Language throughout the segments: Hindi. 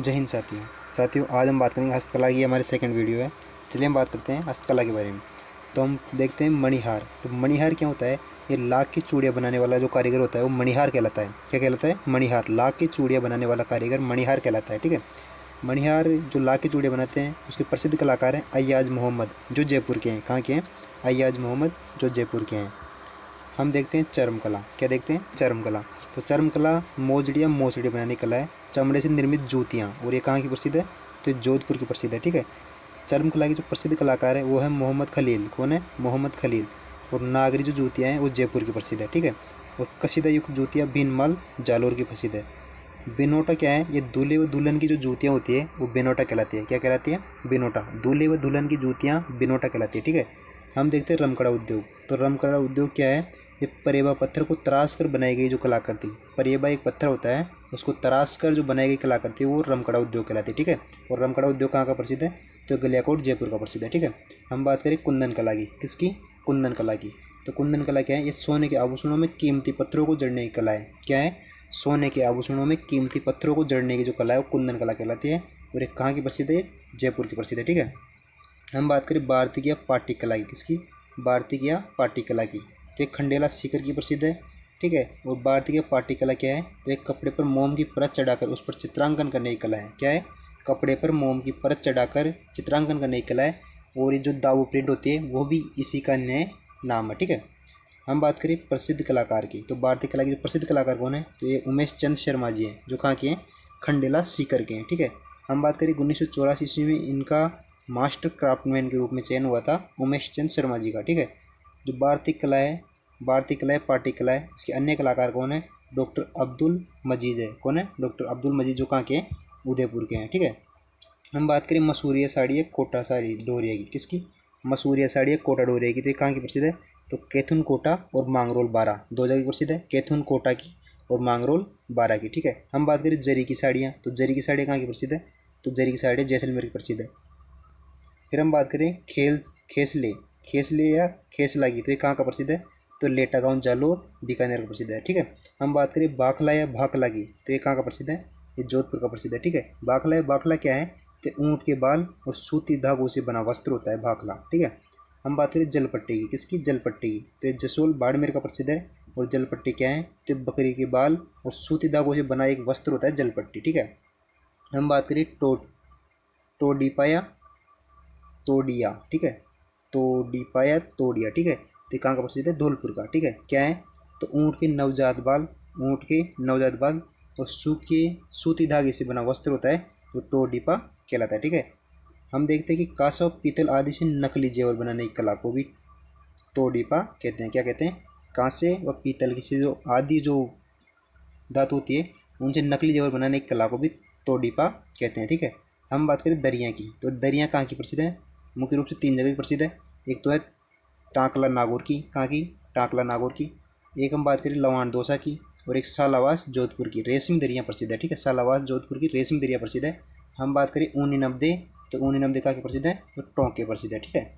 जय हिंद साथियों। आज हम बात करेंगे हस्तकला की। हमारी सेकंड वीडियो है। चलिए हम बात करते हैं हस्तकला के बारे में। तो हम देखते हैं मणिहार। तो मणिहार क्या होता है? ये लाख की चूड़ियाँ बनाने वाला जो कारीगर होता है वो मणिहार कहलाता है। क्या कहलाता है? मणिहार। लाख की चूड़ियाँ बनाने वाला कारीगर मणिहार कहलाता है। ठीक है। मणिहार जो लाख की चूड़ियाँ बनाते हैं उसके प्रसिद्ध कलाकार हैं अय्याज मोहम्मद, जो जयपुर के हैं। कहाँ के हैं? अय्याज मोहम्मद, जो जयपुर के हैं। हम देखते हैं चर्मकला। क्या देखते हैं? चर्मकला। तो चर्मकला मोजड़ी या मोसड़ी बनाने की कला है। चमड़े से निर्मित जूतियाँ, और ये कहाँ की प्रसिद्ध है? तो ये जोधपुर की प्रसिद्ध है। ठीक है। चर्मकला के जो प्रसिद्ध कलाकार है वो है मोहम्मद खलील। कौन है? मोहम्मद खलील। और नागरी जो जूतियाँ हैं वो जयपुर की प्रसिद्ध है। ठीक है। और कसीदा युक्त जूतियाँ भीनमाल जालोर की प्रसिद्ध है। बिनोटा क्या है? ये दूल्हे व दुल्हन की जो जूतियाँ होती है वो बिनोटा कहलाती है। क्या कहलाती है? बिनोटा। दूल्हे व दुल्हन की जूतियाँ बिनोटा कहलाती है। ठीक है। हम देखते हैं रमकड़ा उद्योग। तो रमकड़ा उद्योग क्या है? ये परेबा पत्थर को तराश कर बनाई गई जो कलाकृति। परेबा एक पत्थर होता है, उसको तराश कर जो बनाई गई कलाकृति वो रमकड़ा उद्योग कहलाती है। ठीक है। और रमकड़ा उद्योग कहाँ का प्रसिद्ध है? तो गलियाकोट जयपुर का प्रसिद्ध है। ठीक है। हम बात करें कुंदन कला की। किसकी? कुंदन कला की। तो कुंदन कला क्या है? ये सोने के आभूषणों में कीमती पत्थरों को जड़ने की कला है। क्या है? सोने के आभूषणों में कीमती पत्थरों को जड़ने की जो कला है वो कुंदन कला कहलाती है। और एक कहाँ की प्रसिद्ध है? जयपुर की प्रसिद्ध है। ठीक है। हम बात करें भारतीय या पाटी कला की। किसकी? भारतीय या पाटी कला की। तो एक खंडेला सीकर की प्रसिद्ध है। ठीक है। और भारतीय पाटी कला क्या है? तो एक कपड़े पर मोम की परत चढ़ाकर उस पर चित्रांकन करने की कला है। क्या है? कपड़े पर मोम की परत चढ़ाकर चित्रांकन करने की कला है। और ये जो दाऊ प्रिंट होती है वो भी इसी का नए नाम है। ठीक है। हम बात करें प्रसिद्ध कलाकार की। तो भारतीय कला के जो प्रसिद्ध कलाकार कौन है? तो ये उमेश चंद शर्मा जी हैं, जो कहाँ के हैं? खंडेला सीकर के हैं। ठीक है। हम बात करें 1984 ईस्वी में इनका मास्टर क्राफ्टमैन के रूप में चयन हुआ था उमेश चंद शर्मा जी का। ठीक है। जो भारतीय कला है, भारतीय कला है, पाटी कला है, इसके अन्य कलाकार कौन है? डॉक्टर अब्दुल मजीद है। कौन है? डॉक्टर अब्दुल मजीद, जो कहाँ के हैं? उदयपुर के हैं। ठीक है। हम बात करें मसूरिया साड़ी है, कोटा साड़ी डोरिया की। किसकी? मसूरिया साड़ी है, कोटा डोरिया की। तो ये कहाँ की प्रसिद्ध है? तो कैथुन कोटा और मांगरोल बारा, दो जगह की प्रसिद्ध है। कैथुन कोटा की और मांगरोल बारा की। ठीक है। हम बात करें जरी की साड़ियाँ। तो जरी की साड़ियाँ कहाँ की प्रसिद्ध है? तो जरी की साड़ियाँ जैसलमेर की प्रसिद्ध है। फिर हम बात करें खेसले। खेसले या खेसला की। तो ये कहाँ का प्रसिद्ध है? तो लेटा गाँव जालोर बीकानेर का प्रसिद्ध है। ठीक है। हम बात करें बाखला या भाखला की। तो ये कहाँ का प्रसिद्ध है? ये जोधपुर का प्रसिद्ध है। ठीक है। बाखला या बाखला क्या है? तो ऊँट के बाल और सूती धागों से बना वस्त्र होता है भाखला। ठीक है। हम बात करें जलपट्टी की। किसकी? जलपट्टी की। तो ये जसोल बाड़मेर का प्रसिद्ध है। और जलपट्टी क्या है? तो बकरी के बाल और सूती धागों से बना एक वस्त्र होता है जलपट्टी। ठीक है। हम बात करें टोडीपा या तोड़िया। ठीक है। तोड़ीपा या तोड़िया। ठीक है। तो ये कहाँ का प्रसिद्ध है? धौलपुर का। ठीक है। क्या है? तो ऊँट के नवजात बाल और सूखे सूती धागे से बना वस्त्र होता है जो टोडीपा कहलाता है। ठीक है। हम देखते हैं कि कांसा और पीतल आदि से नकली जेवर बनाने की कला को भी टोडीपा कहते हैं। क्या कहते हैं? कांसे व पीतल की से जो आदि जो धातु होती है उनसे नकली जेवर बनाने की कला को भी टोडीपा कहते हैं। ठीक है। हम बात करें दरिया की। तो दरिया कहाँ की प्रसिद्ध है? मुख्य रूप से तीन जगह की प्रसिद्ध है। एक तो है टांकला नागौर की। कहाँ की? टांकला नागौर की। एक हम बात करें लवान दोसा की। और एक सालावास जोधपुर की रेशमी दरिया प्रसिद्ध है। ठीक है। सालावास जोधपुर की रेशमी दरिया प्रसिद्ध है। हम बात करें ऊनी नब्दे। तो ऊनी नब्दे कहाँ की प्रसिद्ध है? तो टोंक के प्रसिद्ध है। ठीक है।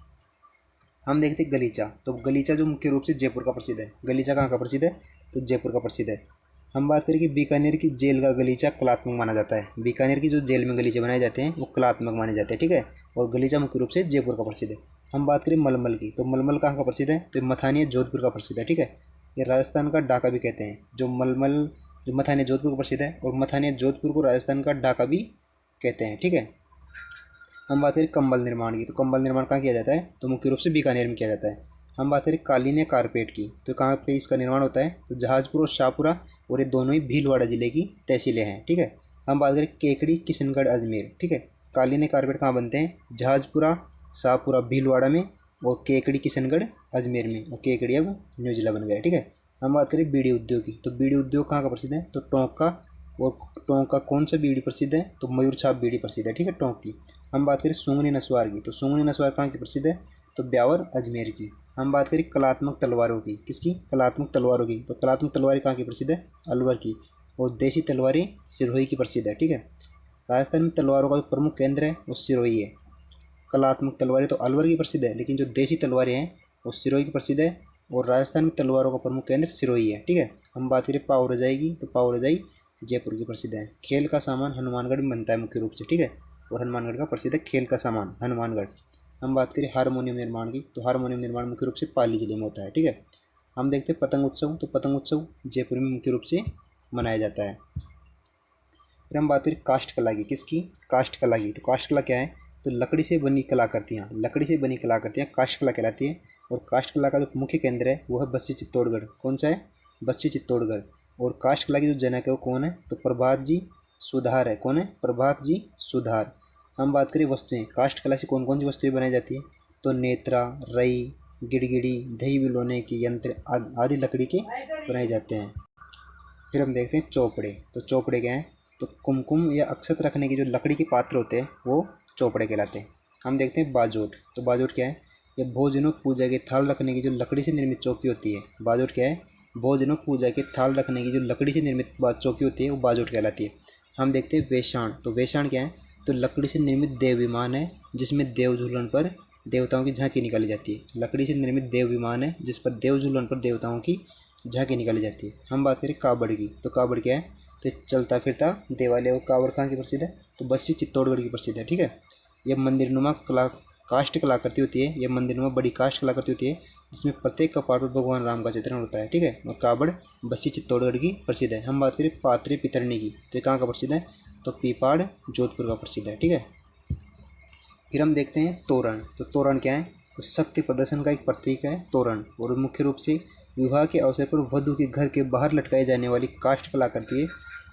हम देखते हैं गलीचा। तो गलीचा जो मुख्य रूप से जयपुर का प्रसिद्ध है। गलीचा कहाँ का प्रसिद्ध है? तो जयपुर का प्रसिद्ध है। हम बात करें कि बीकानेर की जेल का गलीचा कलात्मक माना जाता है। बीकानेर की जो जेल में गलीचे बनाए जाते हैं वो कलात्मक माने जाते हैं। ठीक है। और गलीचा मुख्य रूप से जयपुर का प्रसिद्ध है। हम बात करें मलमल की। तो मलमल कहाँ का प्रसिद्ध है? तो मथानिया जोधपुर का प्रसिद्ध है। ठीक है। ये राजस्थान का ढाका भी कहते हैं। जो मथानिया जोधपुर का प्रसिद्ध है, और मथानिया जोधपुर को राजस्थान का ढाका भी कहते हैं। ठीक है। हम बात करें कंबल निर्माण की। तो कंबल निर्माण कहाँ किया जाता है? तो मुख्य रूप से बीकानेर में किया जाता है। हम बात करें कालीन या कारपेट की। तो कहाँ पे इसका निर्माण होता है? तो जहाजपुर और शाहपुरा, और ये दोनों ही भीलवाड़ा जिले की तहसीलें हैं। ठीक है। हम बात करें केकड़ी, किशनगढ़, अजमेर। ठीक है। कालीन या कारपेट कहाँ बनते हैं? जहाजपुरा, शाहपुरा भीलवाड़ा में, और केकड़ी किशनगढ़ अजमेर में। और केकड़ी अब न्यू जिला बन गया है। ठीक है। हम बात करें बीड़ी उद्योग की। तो बीड़ी उद्योग कहाँ का प्रसिद्ध है? तो टोंक का। और टोंक का कौन सा बीड़ी प्रसिद्ध है? तो मयूर छाप बीड़ी प्रसिद्ध है। ठीक है। टोंक की। हम बात करें सूंगनी नस्वार की। तो सूंगनी नस्वार कहाँ की प्रसिद्ध है? तो ब्यावर अजमेर की। हम बात करें कलात्मक तलवारों की। किसकी? कलात्मक तलवारों की। तो कलात्मक तलवारें कहाँ की प्रसिद्ध है? अलवर की। और देसी तलवारें सिरोही की प्रसिद्ध है। ठीक है। राजस्थान में तलवारों का जो प्रमुख केंद्र है वो सिरोही है। कलात्मक तलवारें तो अलवर की प्रसिद्ध है, लेकिन जो देसी तलवारें हैं वो सिरोही की प्रसिद्ध है। और राजस्थान में तलवारों का प्रमुख केंद्र सिरोही है। ठीक है। हम बात करें पाव रजाई की। तो पाव रजाई जयपुर की प्रसिद्ध है। खेल का सामान हनुमानगढ़ में बनता है मुख्य रूप से, ठीक है। और हनुमानगढ़ का प्रसिद्ध है खेल का सामान हनुमानगढ़। हम बात करें हारमोनियम निर्माण की, तो हारमोनियम निर्माण मुख्य रूप से पाली जिले में होता है, ठीक है। हम देखते हैं पतंग उत्सव, तो पतंग उत्सव जयपुर में मुख्य रूप से मनाया जाता है। फिर हम बात करें काष्ठ कला की, किसकी? काष्ठ कला की। तो काष्ठ कला क्या है? तो लकड़ी से बनी कलाकृतियाँ, लकड़ी से बनी कलाकृतियाँ काष्ठ कला कहलाती है। और काष्ठ कला का जो मुख्य केंद्र है वो है बस्सी चित्तौड़गढ़। कौन सा है? बस्सी चित्तौड़गढ़। और काष्ठ कला के जो जनक है वो कौन है? तो प्रभात जी सुधार है। कौन है? प्रभात जी सुधार। हम बात करें वस्तुएं, काष्ठ कला से कौन कौन सी वस्तुएं बनाई जाती है? तो नेत्रा, रई, गिड़गिड़ी, दही बिलोने की यंत्र आदि लकड़ी के बनाए जाते हैं। फिर हम देखते हैं चौपड़े, तो चौपड़े क्या हैं? तो कुमकुम या अक्षत रखने के जो लकड़ी के पात्र होते हैं वो चौपड़े कहलाते हैं। हम देखते हैं बाजोट, तो बाजोट क्या है? ये भोजनों पूजा के थाल रखने की जो लकड़ी से निर्मित चौकी होती है। बाजोट क्या है? भोजनों पूजा के थाल रखने की जो लकड़ी से निर्मित चौकी होती है वो बाजोट कहलाती है। हम देखते हैं वेशाण, तो वेशाण क्या है? तो लकड़ी से निर्मित देव विमान है जिसमें देव झूलन पर देवताओं की झांकी निकाली जाती है। लकड़ी से निर्मित देव विमान है जिस पर देव झूलन पर देवताओं की झांकी निकाली जाती है। हम बात करें कावड़ की, तो कावड़ क्या है? तो चलता फिरता देवालय। और कावड़ कहाँ की प्रसिद्ध है? तो बस्सी चित्तौड़गढ़ की प्रसिद्ध है, ठीक है। यह मंदिरनुमा कला काष्ठ कलाकृति होती है। यह मंदिरनुमा बड़ी काष्ठ कलाकृति होती है जिसमें प्रत्येक कपाट पर भगवान राम का चित्रण होता है, ठीक है। और कावड़ बस्सी चित्तौड़गढ़ की प्रसिद्ध है। हम बात करें पात्रे पितरनी की, तो ये कहाँ का प्रसिद्ध है? तो पीपाड़ जोधपुर का प्रसिद्ध है, ठीक है। फिर हम देखते हैं तोरण, तो तोरण क्या है? तो शक्ति प्रदर्शन का एक प्रतीक है तोरण। और मुख्य रूप से विवाह के अवसर पर वधु के घर के बाहर लटकाई जाने वाली काष्ठ कलाकृति है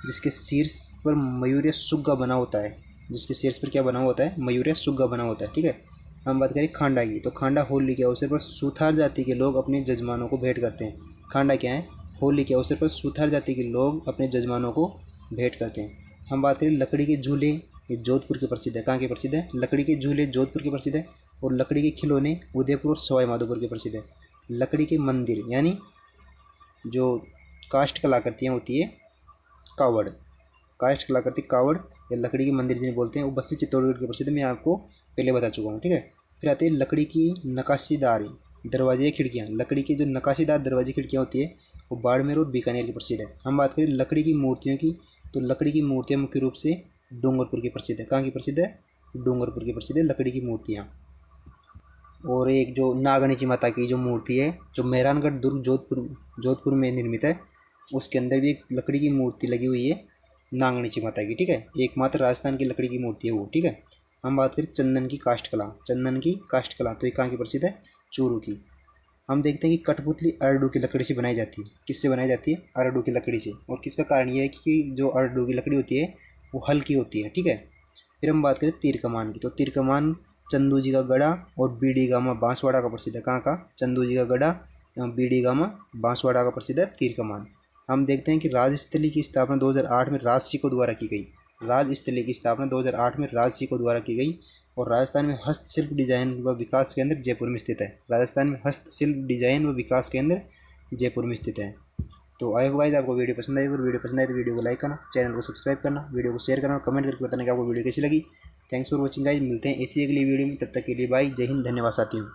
जिसके शीर्ष पर मयूर या सुग्गा बना होता है। जिसके शीर्ष पर क्या बना होता है? मयूर या सुग्गा बना होता है, ठीक है। हम बात करें खांडा की, तो खांडा होली के अवसर पर सुथार जाति के लोग अपने जजमानों को भेंट करते हैं। खांडा क्या है? होली के अवसर पर सुथार जाति के लोग अपने जजमानों को भेंट करते हैं। हम बात करें लकड़ी के झूले, ये जोधपुर के प्रसिद्ध है। कहाँ के प्रसिद्ध है? लकड़ी के झूले जोधपुर के प्रसिद्ध है। और लकड़ी के खिलौने उदयपुर और सवाई माधोपुर के प्रसिद्ध है। लकड़ी के मंदिर यानी जो काष्ठ कलाकृतियाँ होती है कावड़, काष्ठ कलाकृति कावड़ या लकड़ी के मंदिर जिन्हें बोलते हैं वो बस्सी चित्तौड़गढ़ के प्रसिद्ध मैं आपको पहले बता चुका हूँ, ठीक है। फिर आती है लकड़ी की नक्काशीदार दरवाजे या खिड़कियाँ। लकड़ी की जो नक्काशीदार दरवाजे खिड़कियाँ होती है वो बाड़मेर और बीकानेर की प्रसिद्ध है। हम बात करें लकड़ी की मूर्तियों की, तो लकड़ी की मूर्तियाँ मुख्य रूप से डूंगरपुर की प्रसिद्ध है। कहाँ की प्रसिद्ध है? डूंगरपुर की प्रसिद्ध है लकड़ी की मूर्तियाँ। और एक जो नागणेची माता की जो मूर्ति है जो मेहरानगढ़ दुर्ग जोधपुर में निर्मित है, उसके अंदर भी एक लकड़ी की मूर्ति लगी हुई है नागणेची माता की, ठीक है। एकमात्र राजस्थान की लकड़ी की मूर्ति है वो, ठीक है। हम बात करें चंदन की काष्ठ कला, चंदन की काष्ठ कला, तो ये कहाँ की प्रसिद्ध है? चूरू की। हम देखते हैं कि कठपुतली अरडू की लकड़ी से बनाई जाती है। किससे बनाई जाती है? अरडू की लकड़ी से। और किसका कारण ये है कि जो अरडू की लकड़ी होती है वो हल्की होती है, ठीक है। फिर हम बात करें तीर कमान की, तो तीर कमान चंदू जी का गढ़ा और बीडी गामा बांसवाड़ा का प्रसिद्ध है। कहाँ का? चंदू जी का गढ़ा बीडी गामा बांसवाड़ा का प्रसिद्ध है तीर कमान। हम देखते हैं कि राजस्थली की स्थापना 2008 में राजसिको द्वारा की गई। राजस्थली की स्थापना 2008 में राजसिको द्वारा की गई। और राजस्थान में हस्तशिल्प डिजाइन व विकास केंद्र जयपुर में स्थित है। राजस्थान में हस्तशिल्प डिजाइन व विकास केंद्र जयपुर में स्थित है। तो आई होप गाइस आपको वीडियो पसंद आई। अगर वीडियो पसंद आए तो वीडियो को लाइक करना, चैनल को सब्सक्राइब करना, वीडियो को शेयर करना और कमेंट करके बताना कि आपको वीडियो कैसी लगी। थैंक्स फॉर वॉचिंग गाइस, मिलते हैं ऐसी अगली वीडियो में, तब तक के लिए बाय, जय हिंद, धन्यवाद साथियों।